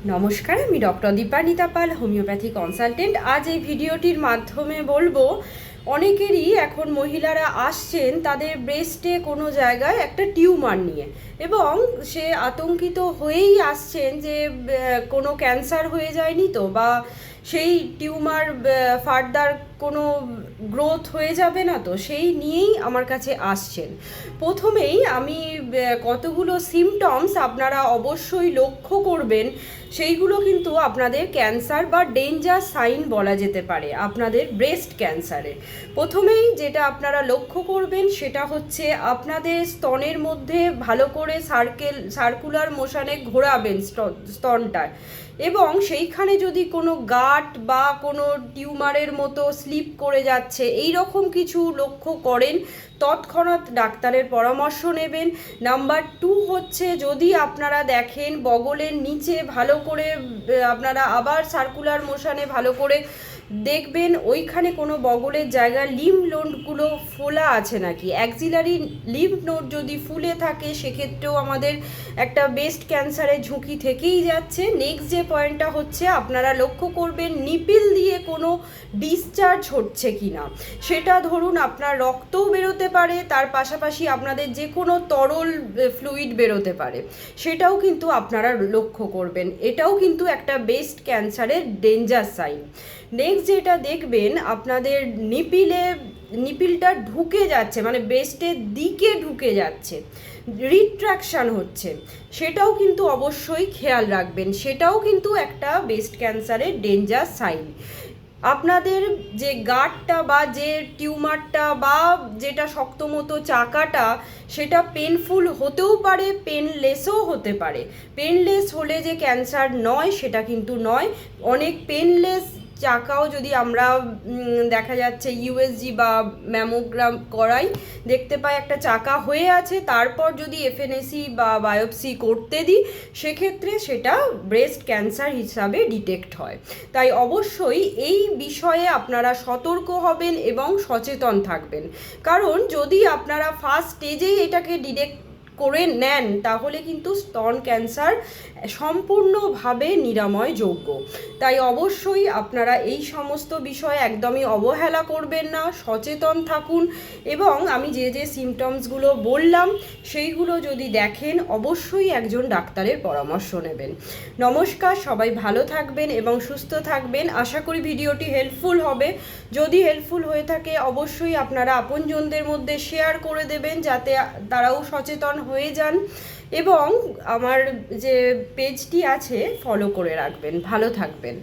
নমস্কার, আমি ডক্টর দীপানিতা পাল, homeopathy consultant. আজ এই ভিডিওটির মাধ্যমে বলবো, অনেকেরই এখন মহিলারা আসছেন তাদের ব্রেস্টে কোনো জায়গায় একটা টিউমার নিয়ে, এবং সে আতঙ্কিত হয়েই আসছেন যে কোনো ক্যান্সার হয়ে যায়নি তো, বা সেই টিউমার ফার্দার কোনো গ্রোথ হয়ে যাবে না তো, সেই নিয়েই আমার কাছে আসছেন। প্রথমেই আমি কতগুলো সিমটমস আপনারা অবশ্যই লক্ষ্য করবেন, সেইগুলো কিন্তু আপনাদের ক্যান্সার বা ডেঞ্জার সাইন বলা যেতে পারে আপনাদের ব্রেস্ট ক্যান্সারে। প্রথমেই যেটা আপনারা লক্ষ্য করবেন সেটা হচ্ছে আপনাদের স্তনের মধ্যে ভালো করে সার্কুলার মোশনে ঘোরাবেন স্তনটায়, এবং সেইখানে যদি কোনো গাঁট বা কোনো টিউমারের মতো স্লিপ করে যাচ্ছে এই রকম কিছু লক্ষ্য করেন, তৎক্ষণাৎ ডাক্তারের পরামর্শ নেবেন। নাম্বার 2 হচ্ছে, যদি আপনারা দেখেন বগলের নিচে ভালো করে আপনারা আবার সার্কুলার মোশনে ভালো করে দেখবেন ওইখানে কোনো বগলের জায়গায় লিম্ফ নোডগুলো ফোলা আছে নাকি। অ্যাক্সিলারি লিম্ফ নোড যদি ফুলে থাকে সেক্ষেত্রেও আমাদের একটা ব্রেস্ট ক্যান্সারের ঝুঁকি থেকেই যাচ্ছে। নেক্সট যে পয়েন্টটা হচ্ছে, আপনারা লক্ষ্য করবেন নিপিল দিয়ে কোনো ডিসচার্জ হচ্ছে কি না। সেটা ধরুন আপনার রক্তও বেরোতে পারে, তার পাশাপাশি আপনাদের যে কোনো তরল ফ্লুইড বেরোতে পারে, সেটাও কিন্তু আপনারা লক্ষ্য করবেন। এটাও কিন্তু একটা ব্রেস্ট ক্যান্সারের ডেঞ্জার সাইন। নেক্সট যেটা দেখবেন, আপনাদের নিপিলটা ঢুকে যাচ্ছে, মানে ব্রেস্টের দিকে ঢুকে যাচ্ছে, রিট্রাকশান হচ্ছে, সেটাও কিন্তু অবশ্যই খেয়াল রাখবেন। সেটাও কিন্তু একটা ব্রেস্ট ক্যান্সারের ডেঞ্জার সাইন। আপনাদের যে গাঁটটা বা যে টিউমারটা বা যেটা শক্তমতো চাকাটা, সেটা পেনফুল হতেও পারে, পেনলেসও হতে পারে। পেনলেস হলে যে ক্যান্সার নয় সেটা কিন্তু নয়। অনেক পেনলেস চাকাও যদি আমরা দেখা যাচ্ছে ইউএসজি বা ম্যামোগ্রাম করাই, দেখতে পাই একটা চাকা হয়ে আছে, তারপর যদি এফএনএসি বা বায়োপসি করতে দিই সেক্ষেত্রে সেটা ব্রেস্ট ক্যান্সার হিসাবে ডিটেক্ট হয়। তাই অবশ্যই এই বিষয়ে আপনারা সতর্ক হবেন এবং সচেতন থাকবেন, কারণ যদি আপনারা ফার্স্ট স্টেজেই এটাকে ডিটেক্ট করে নেন তাহলে কিন্তু স্তন ক্যান্সার সম্পূর্ণভাবে নিরাময়যোগ্য। তাই অবশ্যই আপনারা এই সমস্ত বিষয়ে একদমই অবহেলা করবেন না, সচেতন থাকুন, এবং আমি যে যে সিমটমসগুলো বললাম সেইগুলো যদি দেখেন অবশ্যই একজন ডাক্তারের পরামর্শ নেবেন। নমস্কার, সবাই ভালো থাকবেন এবং সুস্থ থাকবেন। আশা করি ভিডিওটি হেল্পফুল হবে। যদি হেল্পফুল হয়ে থাকে অবশ্যই আপনারা আপনজনদের মধ্যে শেয়ার করে দেবেন, যাতে তারাও সচেতন হয়ে যান, এবং আমার যে পেজটি আছে ফলো করে রাখবেন। ভালো থাকবেন।